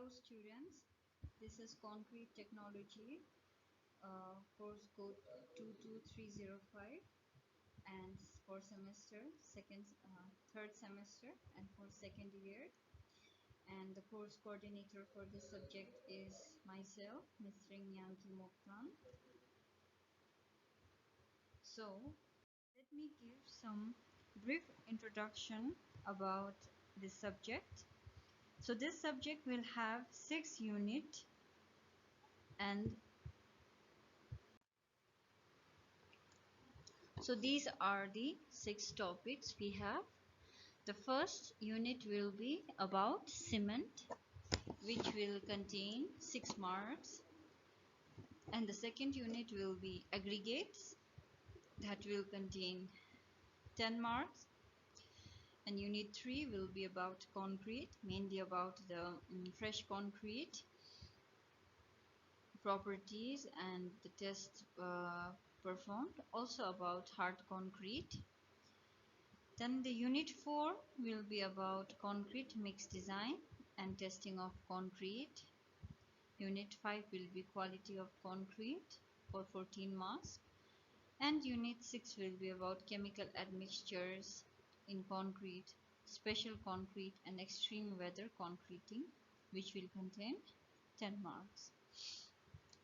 Hello students, this is Concrete Technology, course code 22305, and for third semester and for second year, and the course coordinator for this subject is myself, Ms. Rinyanti Mokhtan. So let me give some brief introduction about this subject. So this subject will have 6 units, and so these are the 6 topics we have. The first unit will be about cement, which will contain 6 marks, and the second unit will be aggregates, that will contain 10 marks, and unit 3 will be about concrete, mainly about the fresh concrete properties and the tests performed, also about hard concrete. Then the unit 4 will be about concrete mix design and testing of concrete. Unit 5 will be quality of concrete for 14 marks, and unit 6 will be about chemical admixtures in concrete, special concrete and extreme weather concreting, which will contain 10 marks.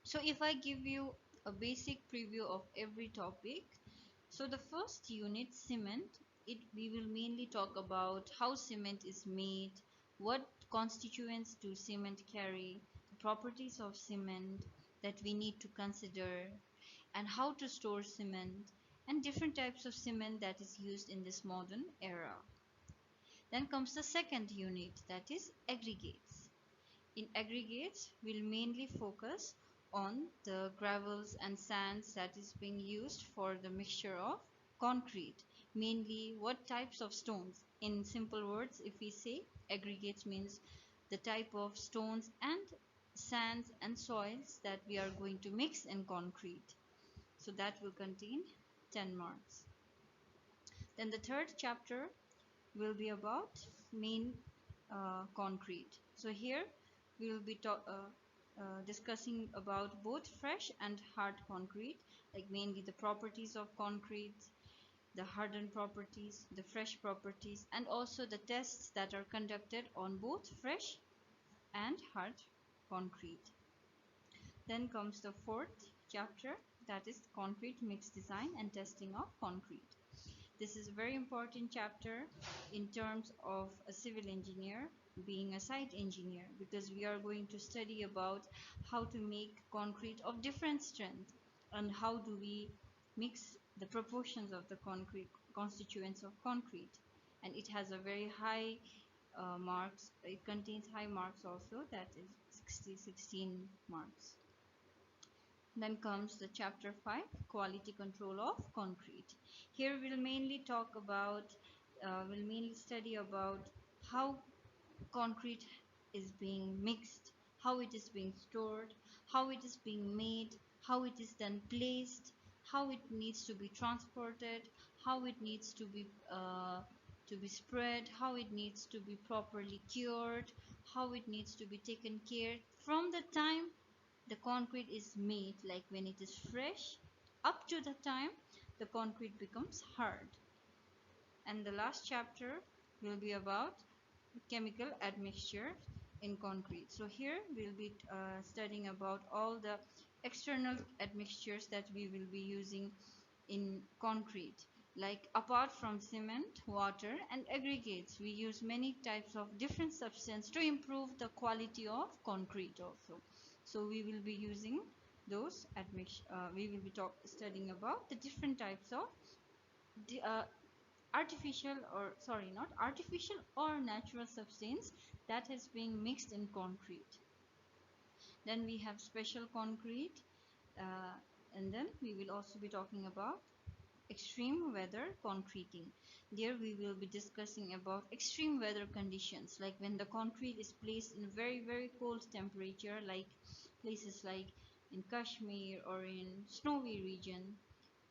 So if I give you a basic preview of every topic, so the first unit, cement, we will mainly talk about how cement is made, what constituents do cement carry, the properties of cement that we need to consider, and how to store cement, and different types of cement that is used in this modern era. Then comes the second unit, that is aggregates. In aggregates, we'll mainly focus on the gravels and sands that is being used for the mixture of concrete, mainly what types of stones. In simple words, if we say aggregates means the type of stones and sands and soils that we are going to mix in concrete. So that will contain 10 marks. Then the third chapter will be about main concrete. So here we will be discussing about both fresh and hard concrete, like mainly the properties of concrete, the hardened properties, the fresh properties, and also the tests that are conducted on both fresh and hard concrete. Then comes the fourth chapter, that is concrete mix design and testing of concrete. This is a very important chapter in terms of a civil engineer being a site engineer, because we are going to study about how to make concrete of different strength and how do we mix the proportions of the concrete constituents of concrete, and it has a very high marks. It contains high marks also, that is 16 marks. Then comes the chapter 5, quality control of concrete. Here we'll mainly talk about, we'll mainly study about how concrete is being mixed, how it is being stored, how it is being made, how it is then placed, how it needs to be transported, how it needs to be spread, how it needs to be properly cured, how it needs to be taken care from the time the concrete is made, like when it is fresh, up to the time the concrete becomes hard. And the last chapter will be about chemical admixture in concrete. So here we'll be studying about all the external admixtures that we will be using in concrete. Like apart from cement, water and aggregates, we use many types of different substances to improve the quality of concrete also. So we will be using those we will be studying about the different types of artificial or natural substance that has been mixed in concrete. Then we have special concrete, and then we will also be talking about extreme weather concreting. There we will be discussing about extreme weather conditions, like when the concrete is placed in very cold temperature, like places like in Kashmir or in snowy region,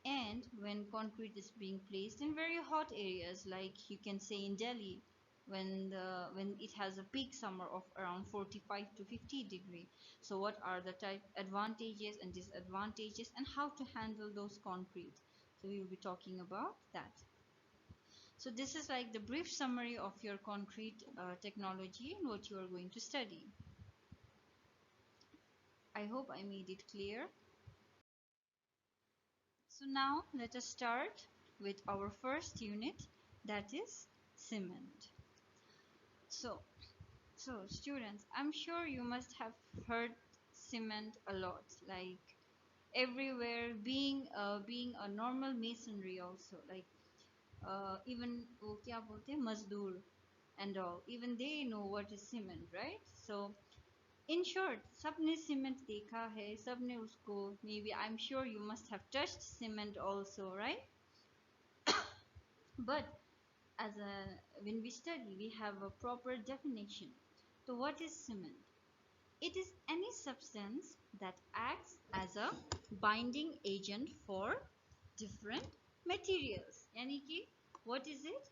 and when concrete is being placed in very hot areas, like you can say in Delhi, when it has a peak summer of around 45 to 50 degree. So what are the type advantages and disadvantages and how to handle those concrete? So we will be talking about that. So this is like the brief summary of your concrete technology and what you are going to study. I hope I made it clear. So now let us start with our first unit, that is cement. So students, I'm sure you must have heard cement a lot, like everywhere, being a normal masonry also, like even वो क्या बोलते हैं मजदूर and all, even they know what is cement, right? So in short, सबने cement देखा है, सबने उसको, maybe I'm sure you must have touched cement also, right? But when we study, we have a proper definition. So what is cement? It is any substance that acts as a binding agent for different materials. यानी कि what is it?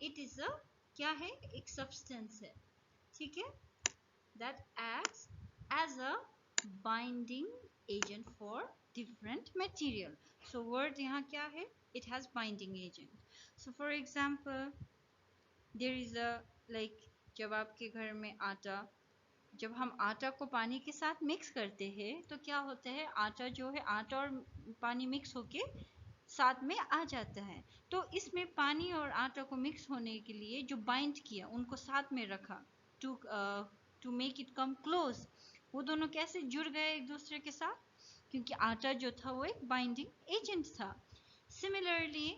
It is a क्या है? एक substance है, ठीक है? That acts as a binding agent for different material. So word यहाँ क्या है? It has binding agent. So for example, there is a like जब आपके घर में आटा, जब हम आटा को पानी के साथ मिक्स करते हैं तो क्या होता है, आटा जो है, आटा और पानी मिक्स होके साथ में आ जाता है। तो इसमें पानी और आटा को मिक्स होने के लिए जो बाइंड किया, उनको साथ में रखा to make it come close, वो दोनों कैसे जुड़ गए एक दूसरे के साथ? क्योंकि आटा जो था वो एक बाइंडिंग एजेंट था। सिमिलरली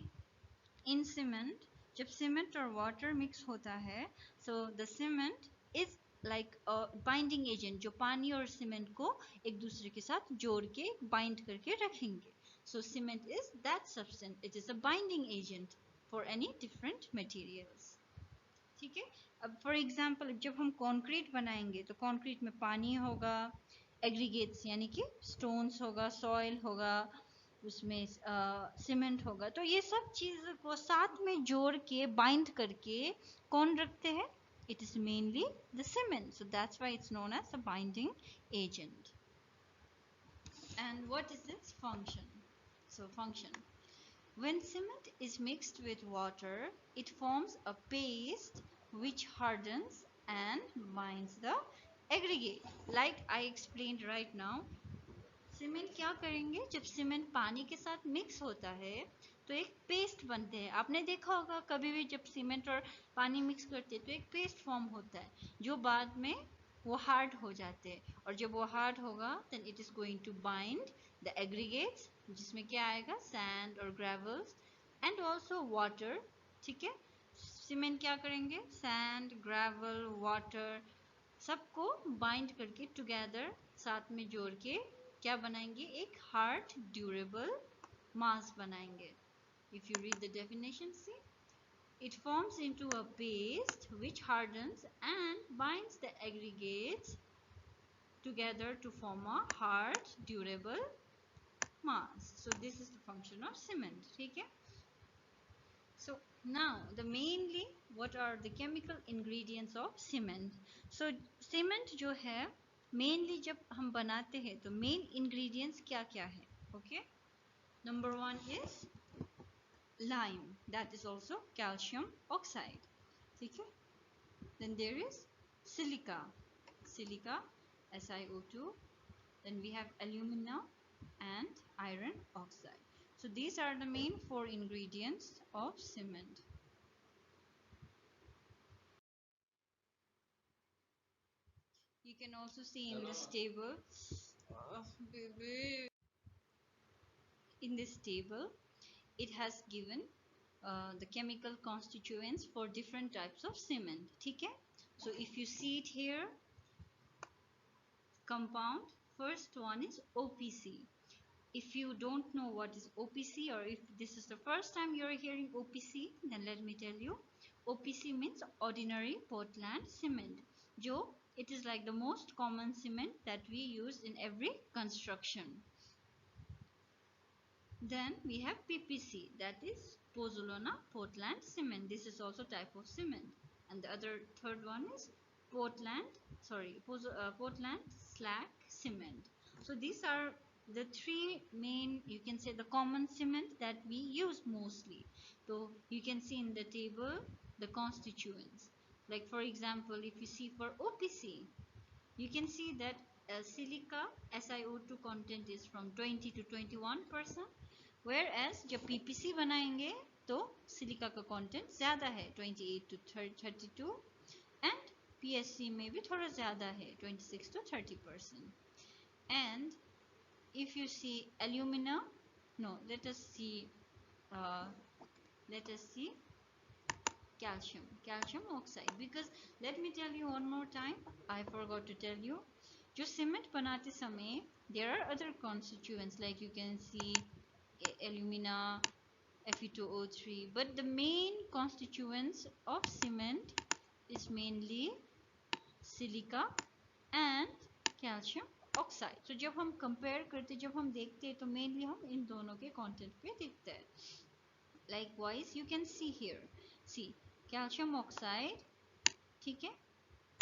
इन सीमेंट, जब सीमेंट और वाटर मिक्स होता है, so the cement is like a binding agent, जो पानी और सीमेंट को एक दूसरे के साथ जोड़ के बाइंड करके रखेंगे। So cement is that substance, it is a binding agent for any different materials, ठीक है? अब फॉर एग्जांपल जब हम कंक्रीट बनाएंगे तो कंक्रीट में पानी होगा, एग्रीगेट्स यानी कि स्टोन्स होगा, सॉइल होगा, उसमें सीमेंट होगा। तो ये सब चीज़ को साथ में जोड़ के बाइंड करके कौन रखते हैं? It is mainly the cement. So that's why it's known as a binding agent. And what is its function? So function. When cement is mixed with water, it forms a paste which hardens and binds the aggregate. Like I explained right now, cement क्या करेंगे, जब cement पानी के साथ mix होता है तो एक पेस्ट बनते हैं। आपने देखा होगा कभी भी जब सीमेंट और पानी मिक्स करते हैं तो एक पेस्ट फॉर्म होता है, जो बाद में वो हार्ड हो जाते हैं, और जब वो हार्ड होगा then it is going to bind the aggregates, जिसमें क्या आएगा, सैंड और ग्रेवल्स एंड ऑल्सो वाटर, ठीक है? सीमेंट क्या करेंगे, सैंड, ग्रेवल, वाटर सबको बाइंड करके टुगेदर साथ में जोड़ के क्या बनाएंगे, एक हार्ड ड्यूरेबल मास बनाएंगे। If you read the definition, see it forms into a paste which hardens and binds the aggregates together to form a hard durable mass. So this is the function of cement, ठीक है? So now the mainly what are the chemical ingredients of cement? So cement जो है mainly जब हम बनाते हैं तो main ingredients क्या क्या है? Okay, number one is lime, that is also calcium oxide, ठीक है? Then there is silica, SiO2. Then we have alumina and iron oxide. So these are the main four ingredients of cement. You can also see in this table, in this table, it has given the chemical constituents for different types of cement, ठीक है? So if you see it here, compound, first one is OPC. If you don't know what is OPC, or if this is the first time you're hearing OPC, then let me tell you, OPC means ordinary Portland cement. Jo, it is like the most common cement that we use in every construction. Then we have PPC, that is Pozzolana Portland cement. This is also type of cement. and the other third one is Portland slag cement. So these are the three main, you can say, the common cement that we use mostly. So you can see in the table the constituents. Like for example, if you see for OPC, you can see that silica SiO2 content is from 20 to 21%, whereas जब PPC बनाएंगे तो silica का content ज़्यादा है 28 to 32, and PSC में भी थोड़ा ज़्यादा है 26 to 30%. And if you see alumina, no, let us see calcium oxide, because let me tell you one more time, I forgot to tell you, जो cement बनाते समय there are other constituents, like you can see alumina, Fe2O3, but the main constituents of cement is mainly silica and calcium oxide. So जब हम compare करते, जब हम देखते हैं तो mainly हम इन दोनों के content पे देखते हैं. Likewise you can see here, see calcium oxide, ठीक है,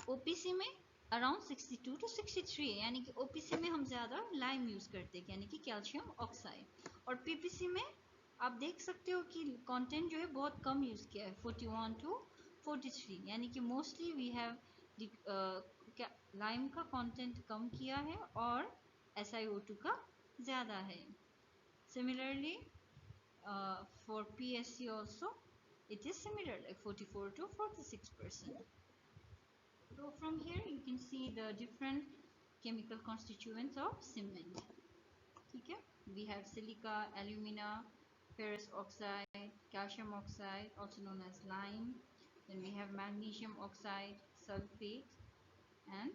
OPC में अराउंड 62 to 63 है, यानी कि OPC में हम ज़्यादा लाइम यूज़ करते हैं, यानी कि कैल्शियम ऑक्साइड. और PPC में आप देख सकते हो कि कंटेंट जो है बहुत कम यूज़ किया है, 41 to 43, यानी कि मोस्टली वी हैव लाइम का कंटेंट कम किया है और SiO2 का ज़्यादा है. Similarly for PSC also it is similar, like 44 to 46%. So from here you can see the different chemical constituents of cement. Okay, we have silica, alumina, ferrous oxide, calcium oxide, also known as lime. Then we have magnesium oxide, sulfate, and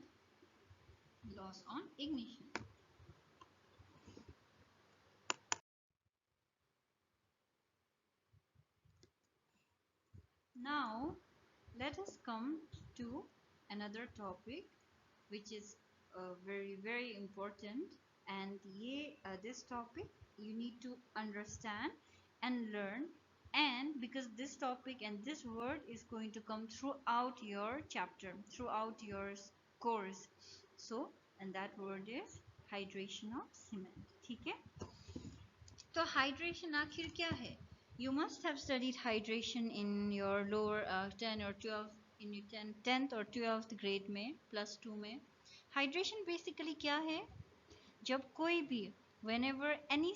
loss on ignition. Now let us come to another topic which is very important, and this topic you need to understand and learn, and because this topic and this word is going to come throughout your chapter, throughout your course. So, and that word is hydration of cement. ठीक है, तो hydration आखिर क्या है? You must have studied hydration in your lower 10 or 12, in your 10th or 12th grade में, plus 2 में. Hydration basically क्या है? जब कोई भी, whenever any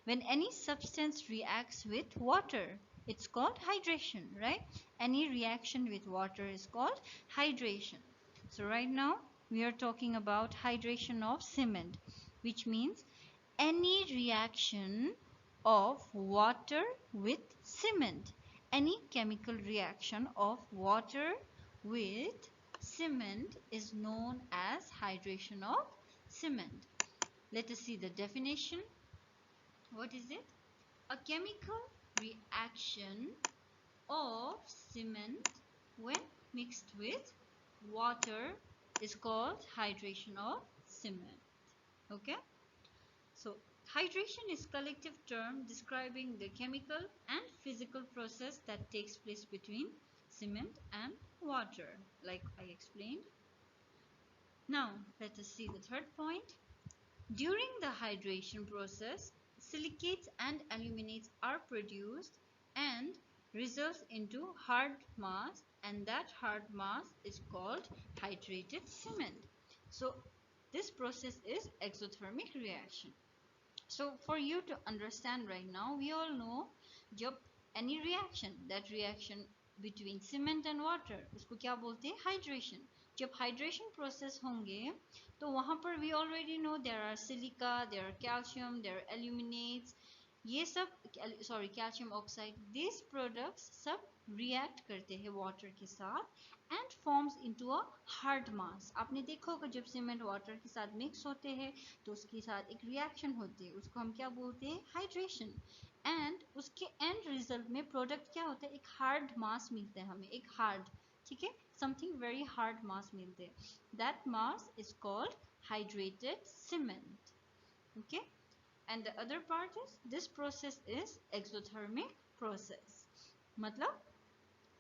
when any substance reacts with water, it's called hydration, right? Any reaction with water is called hydration. So right now we are talking about hydration of cement, which means any reaction of water with cement, any chemical reaction of water with cement is known as hydration of cement. Let us see the definition. What is it? A chemical reaction of cement when mixed with water is called hydration of cement. Okay? So hydration is collective term describing the chemical and physical process that takes place between cement and water, like I explained. Now let us see the third point. During the hydration process, silicates and aluminates are produced and results into hard mass, and that hard mass is called hydrated cement. So this process is exothermic reaction. So for you to understand right now, we all know जब any reaction, that reaction between cement and water, उसको क्या बोलते हैं? Hydration. जब hydration process होंगे तो वहाँ पर we already know there are silica, there are calcium, there are aluminates, ये सब calcium oxide, these products सब react करते हैं water के साथ and forms into a hard mass. आपने देखा होगा जब cement water के साथ mix होते हैं तो उसके साथ एक reaction होती है, उसको हम क्या बोलते हैं? Hydration. And उसके end result में product क्या होता है? एक hard mass मिलता है हमें, एक hard, ठीक है, something very hard mass मिलते हैं. That mass is called hydrated cement. Okay, and the other part is this process is exothermic process. मतलब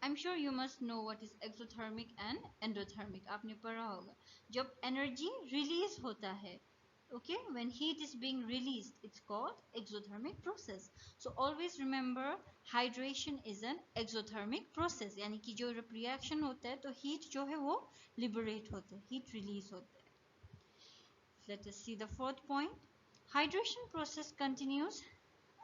I'm sure you must know what is exothermic and endothermic. आपने पढ़ा होगा जब energy release होता है, okay, when heat is being released, it's called exothermic process. So always remember hydration is an exothermic process, यानी कि जो reaction होता है तो heat जो है वो liberate होता है, heat release होता है. Let us see the fourth point. Hydration process continues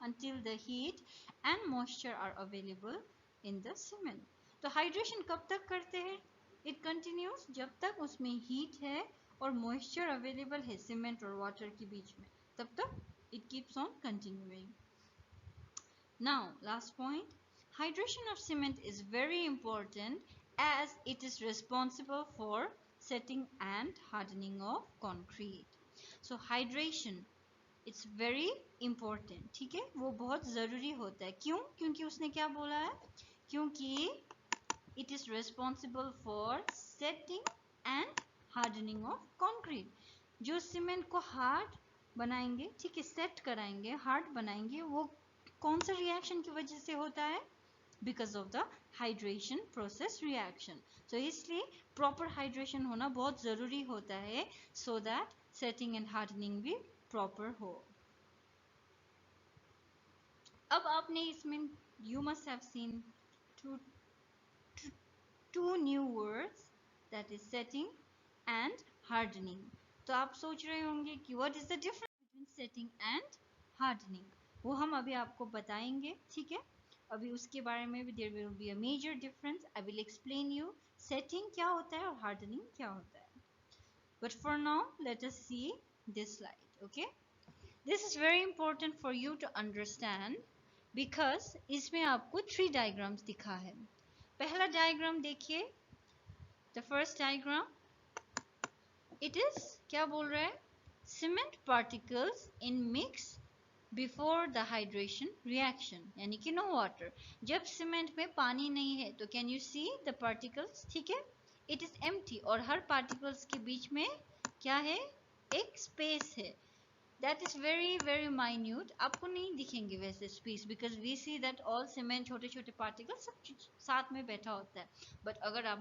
until the heat and moisture are available in the cement. तो हाइड्रेशन कब तक करते हैं? It continues जब तक उसमें हीट है और मॉइस्चर अवेलेबल है सीमेंट और वाटर के बीच में, तब तक it keeps on continuing. Now, last point. Hydration of cement is very important as it is responsible for setting and hardening of concrete. So hydration it's very important, ठीक है, वो बहुत ज़रूरी होता है. क्यों? क्योंकि उसने क्या बोला है? क्योंकि it is responsible for setting and hardening of concrete. जो सीमेंट को हार्ड बनाएंगे, ठीक है, सेट कराएंगे, हार्ड बनाएंगे, वो कौन सा रिएक्शन की वजह से होता है? Because of the hydration process reaction. तो इसलिए प्रॉपर हाइड्रेशन होना बहुत ज़रूरी होता है so that setting and hardening भी प्रॉपर हो. अब आपने इसमें you must have seen two new words, that is setting and hardening. तो आप सोच रहे होंगे कि what is the difference between setting and hardening? वो हम अभी आपको बताएंगे, ठीक है. अभी उसके बारे में भी there will be a major difference. I will explain you setting क्या होता है और hardening क्या होता है. But for now, let us see this slide, okay? This is very important for you to understand because इसमें आपको 3 diagrams दिखा है. पहला diagram देखिए. The first diagram, it is क्या बोल रहा है? Cement particles in mix before the hydration reaction, यानी कि no water. जब cement में पानी नहीं है तो can you see the particles? ठीक है? It is empty और हर particles के बीच में क्या है? एक space है. That is very very minute. आपको नहीं दिखेंगे वैसे space because we see that all cement छोटे छोटे particles सब साथ में बैठा होता है. But अगर आप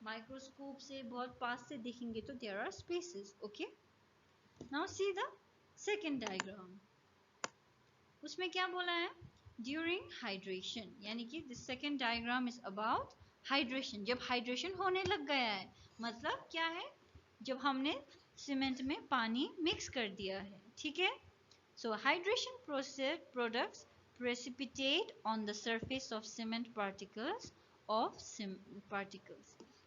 microscope से बहुत पास से देखेंगे तो there are spaces. Okay. Now see the second diagram. उसमें क्या बोला है? During hydration, यानी कि the second diagram is about hydration. जब hydration होने लग गया है, मतलब क्या है? जब हमने सीमेंट में पानी मिक्स कर दिया है, ठीक है. So hydration process products precipitate on the surface of cement particles.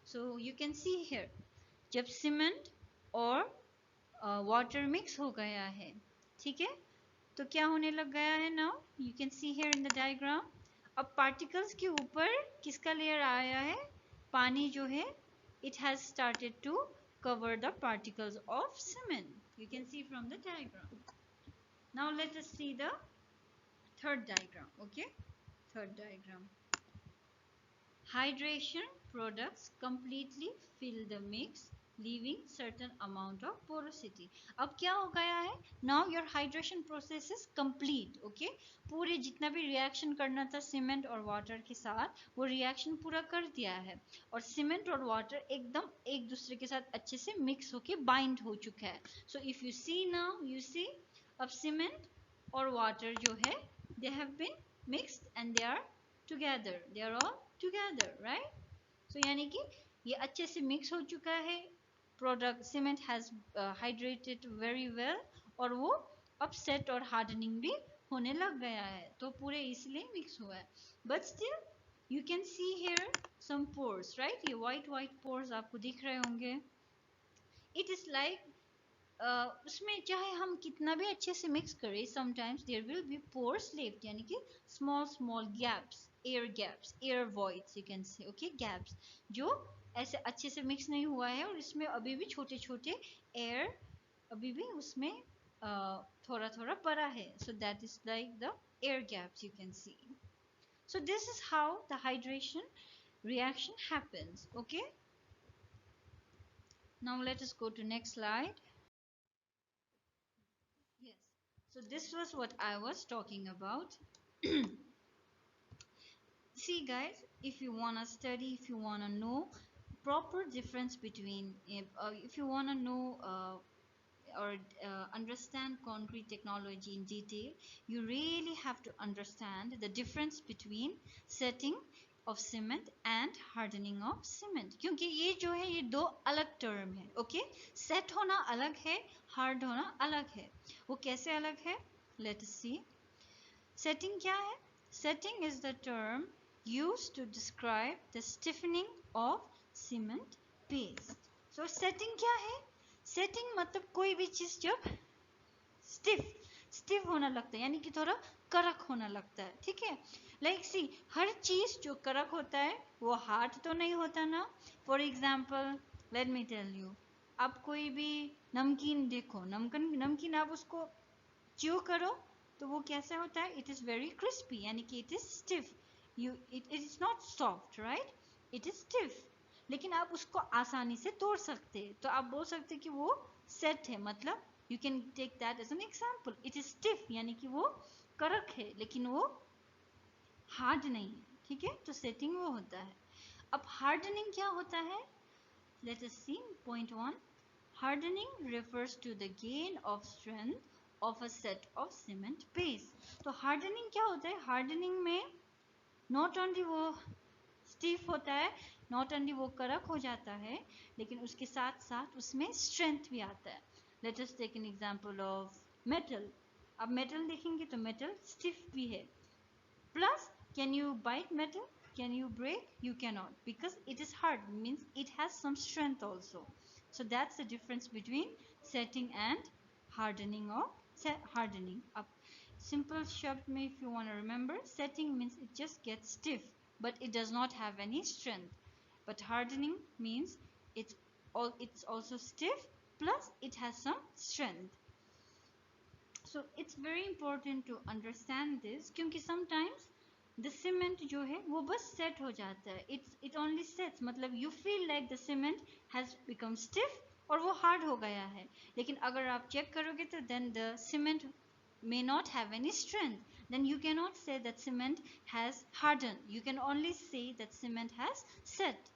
So you can see here, जब सीमेंट और वाटर मिक्स हो गया है, ठीक है, तो क्या होने लग गया है? Now you can see here in the diagram. अब पार्टिकल्स के ऊपर किसका लेयर आया है? पानी जो है, it has started to cover the particles of cement. You can see from the diagram. Now let us see the third diagram. Okay, third diagram. Hydration products completely fill the mix, leaving certain amount of porosity. अब क्या हो गया है? Now your hydration process is complete. Okay, पूरे जितना भी reaction करना था सीमेंट और वाटर के साथ, वो रिएक्शन पूरा कर दिया है और सीमेंट और वाटर एकदम एक दूसरे के साथ अच्छे से मिक्स होके बाइंड हो चुका है. So if you see now, you see अब सीमेंट और वाटर जो है, they have been mixed and they are together. They are all together, right? So यानी कि ये अच्छे से मिक्स हो चुका है. Product cement has hydrated very well और वो अब सेट और हार्डनिंग भी होने लग गया है, तो पूरे इसलिए मिक्स हुआ है. But still you can see here some pores, right? ये वाइट वाइट पोर्स आपको दिख रहे होंगे. इट इज लाइक उसमें चाहे हम कितना भी अच्छे से मिक्स करें, sometimes there will be pores left, यानी कि small small gaps, air voids, you can say, okay, gaps जो ऐसे अच्छे से मिक्स नहीं हुआ है और इसमें अभी भी छोटे छोटे एयर अभी भी उसमें थोड़ा थोड़ा पड़ा है. So that is like the air gaps you can C. So this is how the hydration reaction happens. Okay, now let us go to next slide. Yes, so this was what I was talking about. See guys, if you want to study, if you want to know proper difference between, if you want to know or understand concrete technology in detail, you really have to understand the difference between setting of cement and hardening of cement, क्योंकि ये जो है ये दो अलग term है. Okay, set होना अलग है, हार्ड होना अलग है. वो कैसे अलग है? लेट अस सी. सेटिंग क्या है? Setting is the term used to describe the stiffening of cement paste. So setting क्या है? Setting मतलब कोई भी चीज जब स्टिफ होना लगता है, यानी कि थोड़ा कड़क होना लगता है. ठीक है, लाइक सी, हर चीज जो कड़क होता है वो हार्ड तो नहीं होता ना. For example let me tell you, आप कोई भी नमकीन देखो, नमकीन आप उसको च्यू करो तो वो कैसे होता है? इट इज वेरी क्रिस्पी, यानी कि it is stiff. It is not soft, right, it is stiff. लेकिन आप उसको आसानी से तोड़ सकते हैं, तो आप बोल सकते हैं कि वो सेट है. मतलब you can take that as an example. It is stiff यानी कि वो कड़क है, लेकिन वो हार्ड नहीं है. ठीक है, तो सेटिंग वो होता है. अब हार्डनिंग क्या होता है? Let us see. Point 1, hardening refers to the gain of strength of a set of cement paste. तो हार्डनिंग क्या होता है? हार्डनिंग में नॉट ओनली वो स्टिफ होता है, नॉट ओनली वो कड़क हो जाता है, लेकिन उसके साथ साथ उसमें स्ट्रेंथ भी आता है. Let us take an example of metal. अब मेटल देखेंगे तो मेटल स्टिफ भी है. Plus can you bite metal? Can you break? You cannot, because it is hard, means it has some strength also. So that's the difference between setting and hardening or hardening. Up simple shabd mein, if you want to remember, setting means it just gets stiff, but it does not have any strength. But hardening means it's also stiff, plus it has some strength. So it's very important to understand this, क्योंकि sometimes the cement जो है वो बस set हो जाता है. It only sets, मतलब you feel like the cement has become stiff और वो hard हो गया है. लेकिन अगर आप check करोगे तो then the cement may not have any strength. Then you cannot say that cement has hardened. You can only say that cement has set.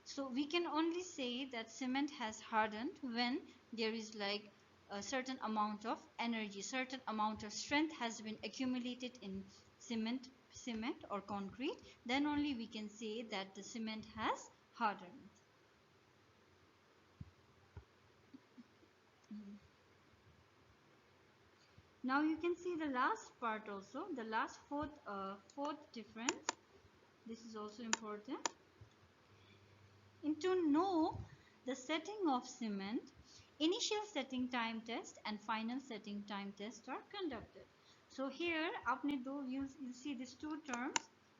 So we can only say that cement has hardened when there is like a certain amount of energy, certain amount of strength has been accumulated in cement or concrete. Then only we can say that the cement has hardened. Now you can see the last part also, the last fourth difference. This is also important. And to know the setting of cement, initial setting time test and final setting time test are conducted. So here you'll see these two terms,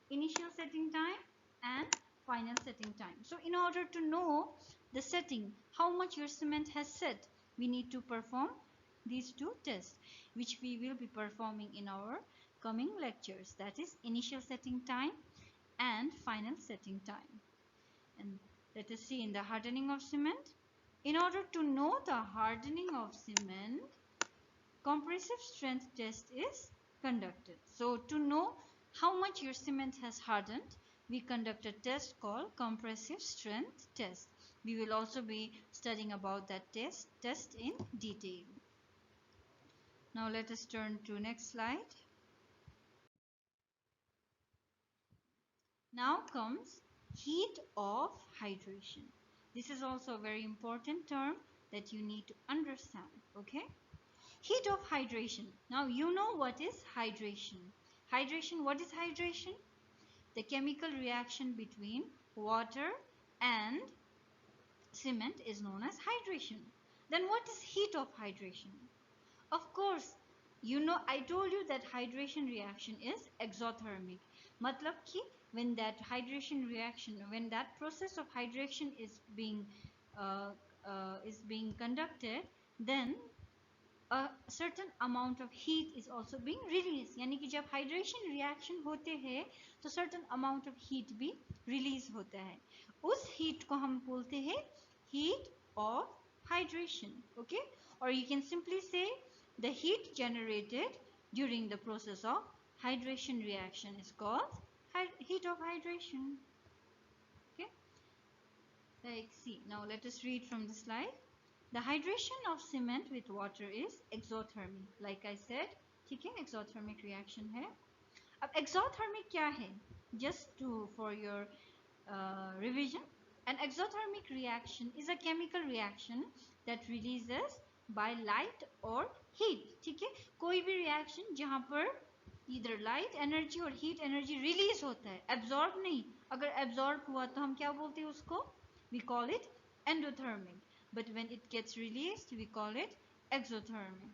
initial setting time and final setting time. So in order to know the setting, how much your cement has set, we need to perform these two tests, which we will be performing in our coming lectures. That is initial setting time and final setting time. And let us see in the hardening of cement. In order to know the hardening of cement, compressive strength test is conducted. So to know how much your cement has hardened, we conduct a test called compressive strength test. We will also be studying about that test in detail. Now let us turn to next slide. Now comes heat of hydration. This is also a very important term that you need to understand. Okay, heat of hydration. Now you know what is hydration. Hydration, what is hydration? The chemical reaction between water and cement is known as hydration. Then what is heat of hydration? Of course, you know, I told you that hydration reaction is exothermic. Matlab ki when that hydration reaction, when that process of hydration is being conducted, then a certain amount of heat is also being released. यानी कि जब hydration reaction होते हैं तो certain amount of heat भी release होता है. उस heat को हम बोलते हैं heat of hydration. Okay, or you can simply say the heat generated during the process of hydration reaction is called heat of hydration. Okay, like see, now let us read from the slide. The hydration of cement with water is exothermic. Like I said, ठीक है, exothermic reaction है. अब exothermic क्या है? Just for your revision, an exothermic reaction is a chemical reaction that releases by light or heat. ठीक है, कोई भी reaction जहाँ पर either light energy और heat energy release होता है, absorb नहीं. अगर absorb हुआ तो हम क्या बोलते हैं उसको? We call it endothermic. But when it gets released, we call it exothermic.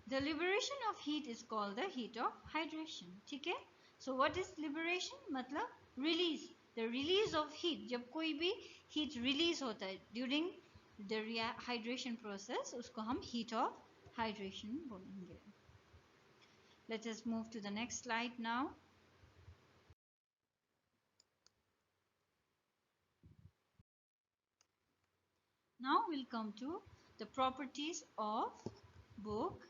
The liberation of heat is called the heat of hydration. ठीक है? So what is liberation? मतलब release. The release of heat. जब कोई भी heat release होता है during the hydration process, उसको हम heat of hydration बोलेंगे. Let us move to the next slide now. Now we'll come to the properties of book.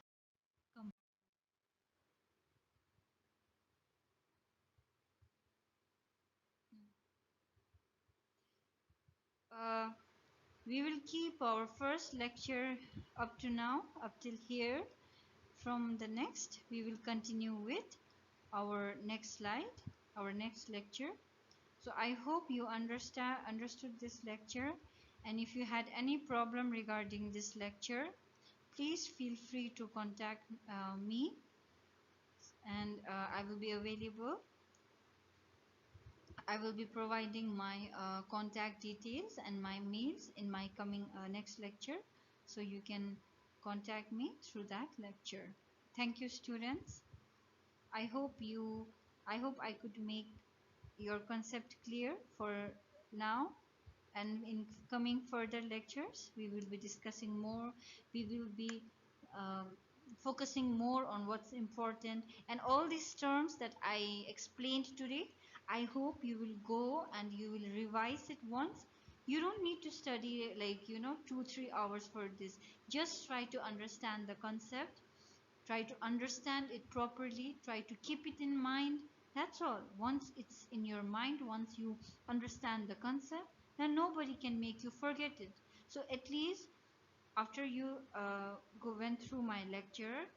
We will keep our first lecture up to now, up till here. From the next, we will continue with our next slide, our next lecture. So I hope you understood this lecture, and if you had any problem regarding this lecture, please feel free to contact me, and I will be available. I will be providing my contact details and my mails in my coming next lecture, so you can contact me through that lecture. Thank you, students. I hope I could make your concept clear for now, and in coming further lectures we will be discussing more. We will be um, focusing more on what's important, and all these terms that I explained today, I hope you will go and you will revise it once. You don't need to study like 2-3 hours for this. Just try to understand the concept, try to understand it properly, try to keep it in mind. That's all. Once it's in your mind, once you understand the concept, then nobody can make you forget it. So at least after you went through my lecture,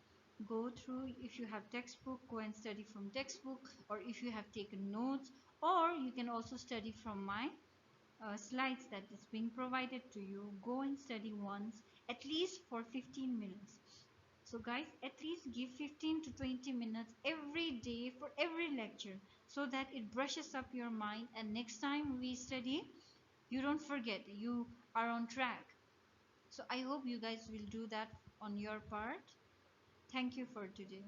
go through, if you have textbook, go and study from textbook, or if you have taken notes, or you can also study from my slides that is being provided to you. Go and study once, at least for 15 minutes. So guys, at least give 15 to 20 minutes every day for every lecture, so that it brushes up your mind, and next time we study, you don't forget, you are on track. So I hope you guys will do that on your part. Thank you for today.